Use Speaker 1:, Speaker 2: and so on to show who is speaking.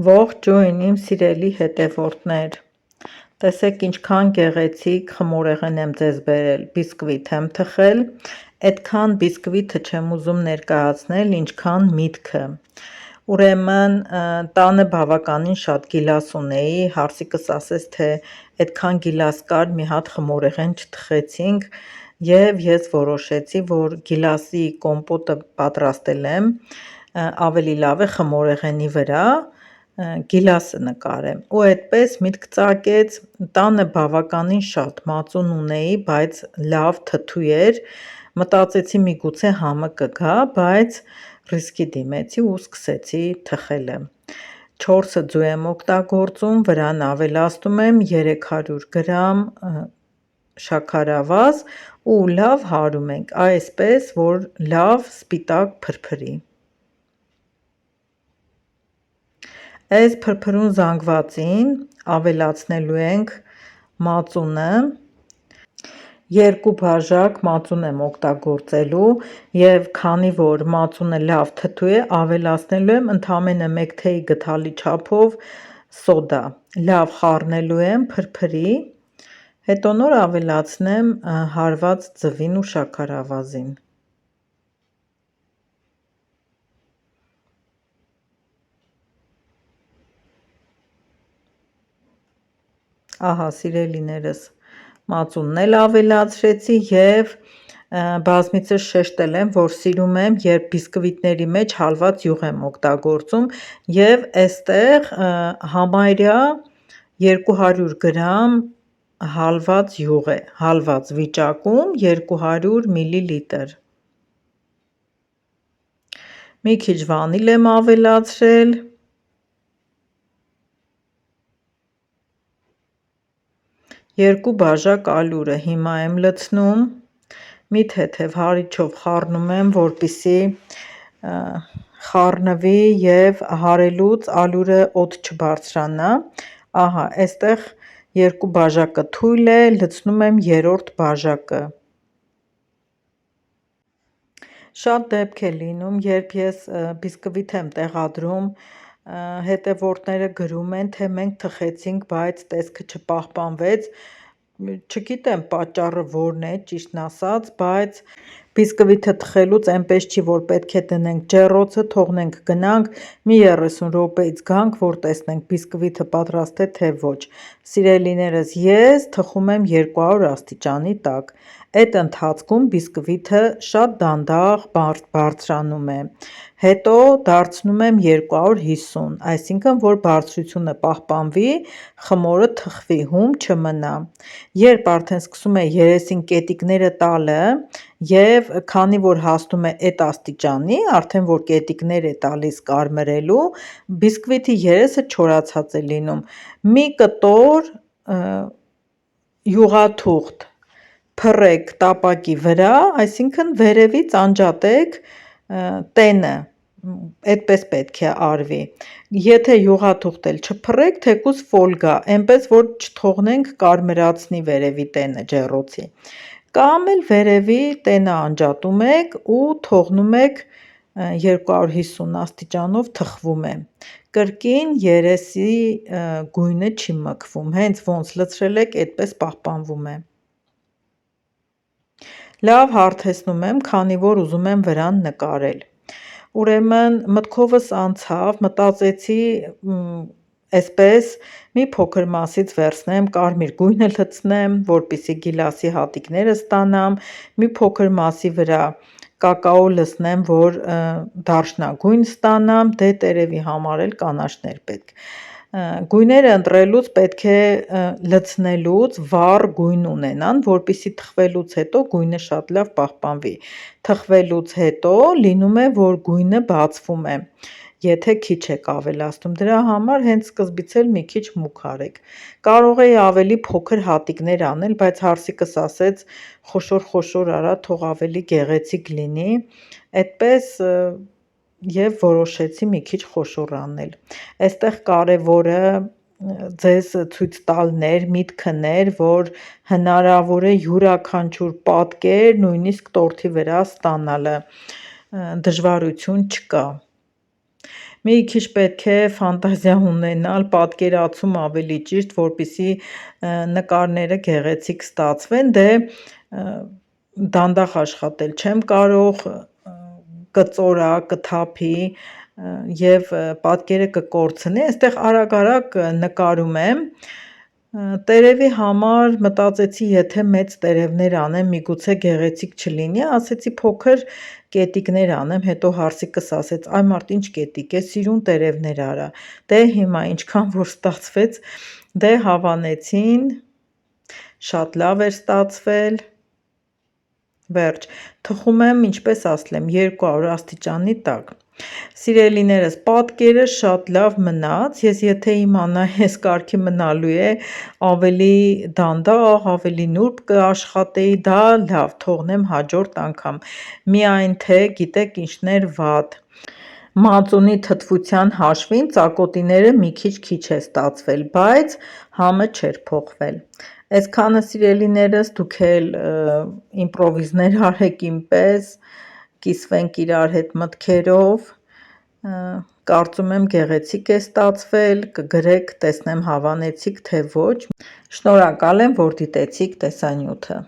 Speaker 1: Ողջույն իմ սիրելի հետևորդներ, տեսեք ինչքան գեղեցիկ խմորեղեն եմ ձեզ բերել, բիսկվիթ եմ թխել, այդքան բիսկվիթը չեմ ուզում ներկայացնել, ինչքան միտքը, ուրեմն տանը բավականին շատ գիլաս ունեի, հարսիկս ասեց, թե այդքան գիլաս կար, մի հատ խմորեղեն չթխեցինք և ես որոշեցի, որ գիլասի կոմպոտը պատրաստել եմ, ավելի լավ է խմորեղենի վրա գիլասը նկարեմ ու այդպես միտք ծագեց, տանը բավականին շատ մածուն ունեի, բայց լավ թթու էր, մտածեցի միգուցե համը կգա, բայց ռիսկի դիմեցի ու սկսեցի թխելը, 4 ձու եմ օգտագործում, վրան ավելացնում եմ 300 գրամ շաքարավազ ու լավ հարում ենք, այսպես որ լավ սպիտակ փրփրի, այս փրփրուն զանգվածին ավելացնելու ենք մածունը, 2 բաժակ մածուն եմ օգտագործելու և քանի որ մածունը լավ թթու է, ավելացնելու եմ ընդամենը 1 թեյ գդալի չափով սոդա, լավ խառնելու եմ փրփրի, հետո նոր ավելացնեմ հարված ձվին ու շաքարավազին, ահա սիրելիներս, մածունն էլ ավելացրեցի և բազմիցս շեշտել եմ, որ սիրում եմ, երբ բիսկվիտների մեջ հալված յուղ եմ օգտագործում և այստեղ համարյա 200 գրամ հալված յուղ է, հալված վիճակում 200 միլիլիտր, մի քիչ վանիլ եմ ավելացրել, 2 բաժակ ալյուրը հիմա եմ լցնում, մի թեթև հարիչով խառնում եմ, որպեսզի խառնվի և հարելուց ալյուրը օդ չբարձրանա, ահա այստեղ 2 բաժակը թույլ է, լցնում եմ 3-րդ բաժակը, շատ դեպք է լինում, երբ ես բիսկվիթ եմ տեղադրում, հետևորդները գրում են, թե մենք թխեցինք, բայց տեսքը չպահպանվեց, չգիտեմ պատճառը որն է, ճիշտն ասած, բայց բիսկվիթը թխելուց այնպես չի, որ պետք է դնենք ջեռոցը, թողնենք գնանք, մի 30 րոպեից գանք, որ տեսնենք բիսկվիթը պատրաստ է թե ոչ, սիրելիներս, ես թխում եմ 200 աստիճանի տակ, այդ ընթացքում բիսկվիթը շատ դանդաղ բարձրանում է, հետո դարձնում եմ 250, այսինքն որ բարձրությունը պահպանվի, խմորը թխվի, հում չմնա, երբ արդեն սկսում է երեսին կետիկները տալը և քանի որ հասնում է այդ աստիճանի, արդեն որ կետիկներ է տալիս կարմրելու, բիսկվիթի երեսը չորացած է լինում, մի կտոր յուղաթուղթ փռեք տապակի վրա, այսինքն վերևից անջատեք տենը, այդպես պետք է արվի, եթե յուղաթուղթ էլ չփռեք, թեկուզ ֆոլգա, այնպես որ չթողնենք կարմրացնի վերևի տենը ջեռոցի, կամ էլ վերևի տենը անջատում եք ու թողնում եք 250 աստիճանով թխվում է, կրկին երեսի գույնը չի մաքվում, հենց ոնց լցրել եք, այդպես պահպանվում է, լավ հարթեցնում եմ, քանի որ ուզում եմ վրան նկարել, ուրեմն մտքովս անցավ, մտածեցի այսպես մի փոքր մասից վերցնեմ, կարմիր գույնը լցնեմ, որպեսզի գիլասի հատիկները ստանամ, մի փոքր մասի վրա կակաո լցնեմ, որ դարչնագույն ստանամ, դե տերևի համար էլ կանաչներ պետք, գույները ընտրելուց պետք է լցնելուց վառ գույն ունենան, որպեսզի թխվելուց հետո գույնը շատ լավ պահպանվի, թխվելուց հետո լինում է, որ գույնը բացվում է, եթե քիչ եք ավելացնում, դրա համար հենց սկզբից էլ մի քիչ մուգ արեք, կարող էի ավելի փոքր հատիկներ անել, բայց հարսիկս ասեց խոշոր արա, թող ավելի գեղեցիկ լինի, այդպես և որոշեցի մի քիչ խոշոր անել, այստեղ կարևորը ձեզ ցույց տալն էր, միտքն էր, որ հնարավոր է յուրաքանչյուր պատկեր, նույնիսկ տորթի վրա ստանալը, դժվարություն չկա, մի քիչ պետք է ֆանտազիա ունենալ, պատկերացում ավելի ճիշտ, որպեսզի նկարները գեղեցիկ ստացվեն, դե դանդաղ աշխատել չեմ կարող, կծորա, կթափի եւ պատկերը կկորցնի, այստեղ արագ-արագ նկարում եմ, տերևի համար մտածեցի, եթե մեծ տերևներ անեմ, միգուցե գեղեցիկ չլինի, ասեցի փոքր կետիկներ անեմ, հետո հարսիկս ասեց, այ մարդ ինչ կետիկ է, սիրուն տերևներ արա, դե հիմա ինչքան որ ստացվեց, դե հավանեցին, շատ լավ էր ստացվել, վերջ, թխում եմ, ինչպես ասել եմ, 200 աստիճանի տակ, սիրելիներս, պատկերը շատ լավ մնաց, ես եթե իմանայի այս կարգի մնալու է, ավելի դանդաղ, ավելի նուրբ կաշխատեի, դա լավ, թողնեմ հաջորդ անգամ, միայն թե գիտեք ինչն էր վատ, մածունի թթվության հաշվին ծակոտիները մի քիչ է ստացվել, բայց համը չէր փոխվել, այսքանը սիրելիներս, դուք էլ իմպրովիզներ արեք իմ պես, կիսվենք իրար հետ մտքերով, կարծում եմ գեղեցիկ է ստացվել, կգրեք, տեսնեմ հավանեցիք թե ոչ, շնորհակալ եմ, որ դիտեցիք տեսանյութը։